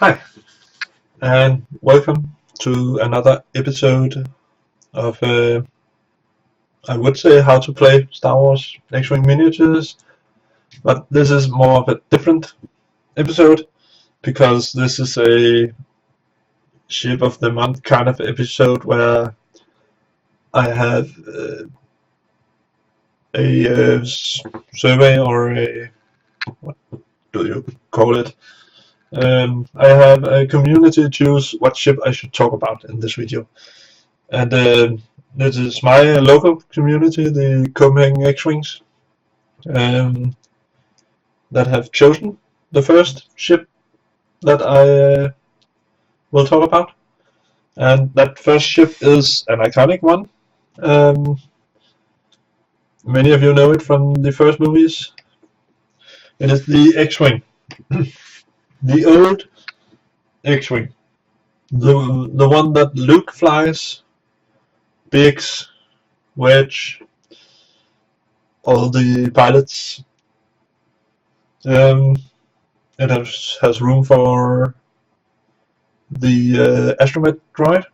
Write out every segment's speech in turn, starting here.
Hi, and welcome to another episode of, I would say, how to play Star Wars X-Wing miniatures, but this is more of a different episode because this is a ship of the month kind of episode where I have a survey, or a, what do you call it? I have a community choose what ship I should talk about in this video. And this is my local community, the Copenhagen X-Wings, um, that have chosen the first ship that I will talk about. And that first ship is an iconic one. Um, Many of you know it from the first movies. It is the X-Wing, the old X-Wing, the one that Luke flies, Biggs, Wedge, all the pilots. It has room for the astromech droid.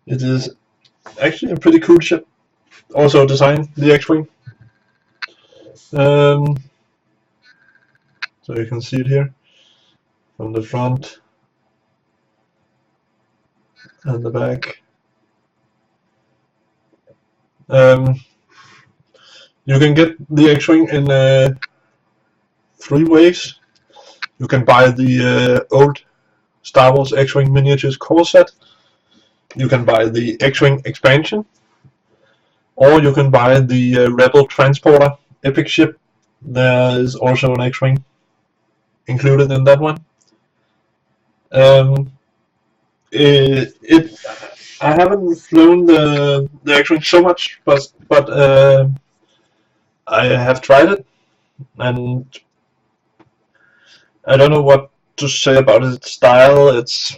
It is actually a pretty cool ship. Also designed the X-Wing. So you can see it here from the front and the back. You can get the X-Wing in 3 ways. You can buy the old Star Wars X-Wing miniatures core set. You can buy the X-Wing expansion, or you can buy the Rebel Transporter epic ship. There is also an X-Wing included in that one. I haven't flown the X-Wing so much, but I have tried it, and I don't know what to say about its style. It's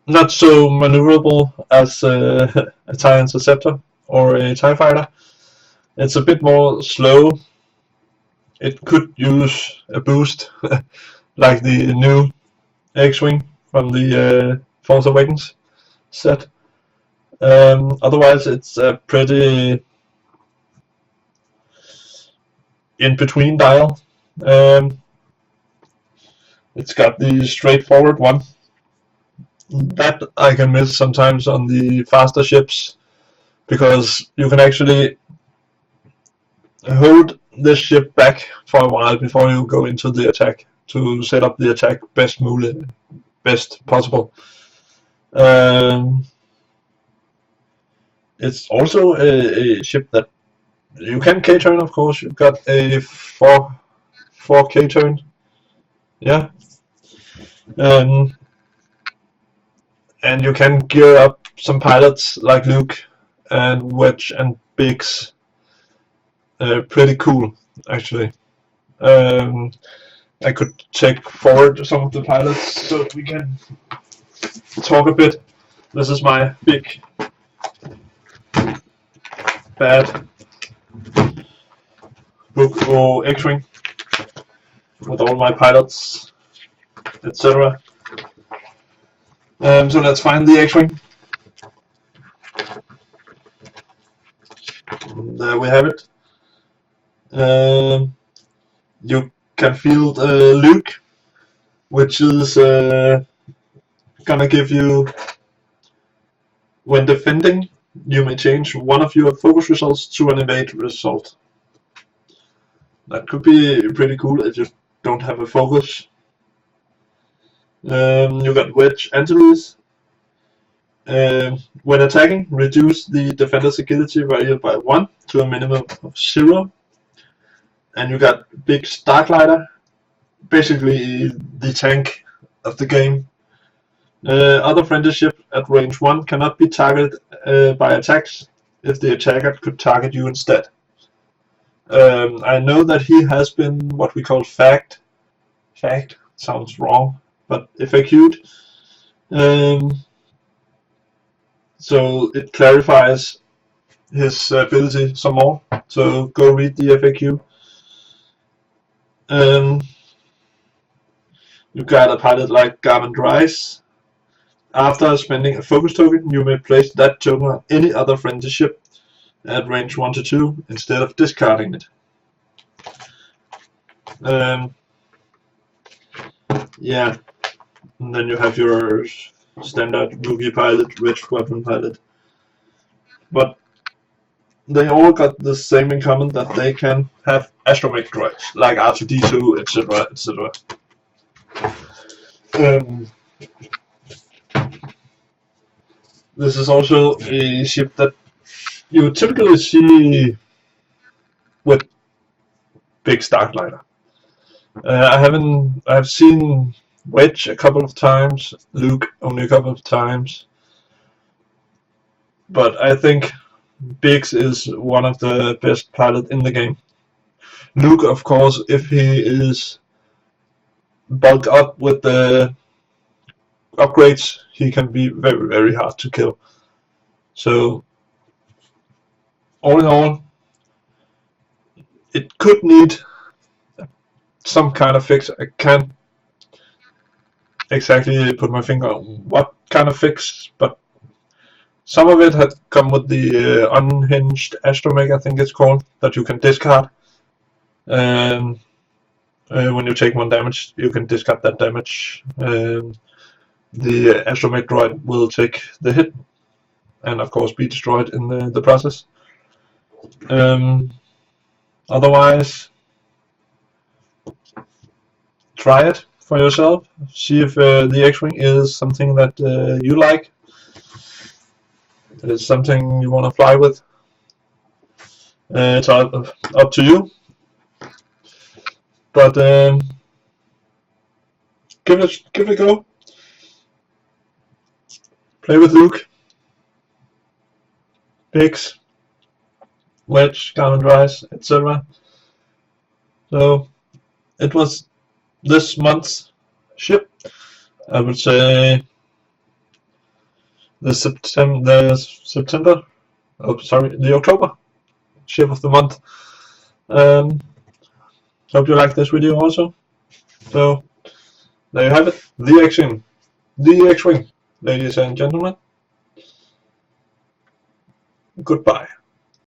not so maneuverable as a TIE Interceptor or a TIE Fighter. It's a bit more slow. It could use a boost like the new X-Wing from the Force Awakens set. Otherwise, it's a pretty in-between dial. It's got the straightforward one that I can miss sometimes on the faster ships, because you can actually hold this ship back for a while before you go into the attack to set up the attack best possible. It's also a ship that you can K-turn, of course. You've got a 4 K-turn. Yeah. And you can gear up some pilots like Luke and Wedge and Biggs. Pretty cool, actually. I could take forward some of the pilots so we can talk a bit. This is my big bad book or X-Wing with all my pilots, etc. So let's find the X-Wing. There we have it. You can field Luke, which is gonna give you, when defending, you may change one of your focus results to an evade result. That could be pretty cool if you don't have a focus. You got Wedge Antilles. When attacking, reduce the defender's agility value by 1 to a minimum of 0. And you got Big Starglider, basically the tank of the game. Other friendly ship at range 1 cannot be targeted by attacks if the attacker could target you instead. I know that he has been what we call fact sounds wrong, but FAQ'd. So it clarifies his ability some more. So go read the FAQ. You got a pilot like Garmin Rice. After spending a focus token, you may place that token on any other friendly ship at range 1 to 2 instead of discarding it. Yeah, and then you have your standard rookie pilot, rich weapon pilot. But they all got the same in common, that they can have astromech droids, like R2-D2, etc., etc. This is also a ship that you typically see with big Starglider. I've seen Wedge a couple of times, Luke only a couple of times, but I think Biggs is one of the best pilots in the game. Luke, of course, if he is bulked up with the upgrades, he can be very, very hard to kill. So, all in all, it could need some kind of fix. I can't exactly put my finger on what kind of fix, but some of it had come with the unhinged astromech, I think it's called, that you can discard. When you take 1 damage, you can discard that damage. The astromech droid will take the hit, and of course be destroyed in the process. Otherwise, try it for yourself. See if the X-Wing is something that you like. It's something you want to fly with. It's up to you. But give it a go. Play with Luke, Biggs, Wedge, Garmin Rice, etc. So it was this month's ship. I would say the October ship of the month. Hope you like this video also. So there you have it, the X-Wing, ladies and gentlemen. Goodbye.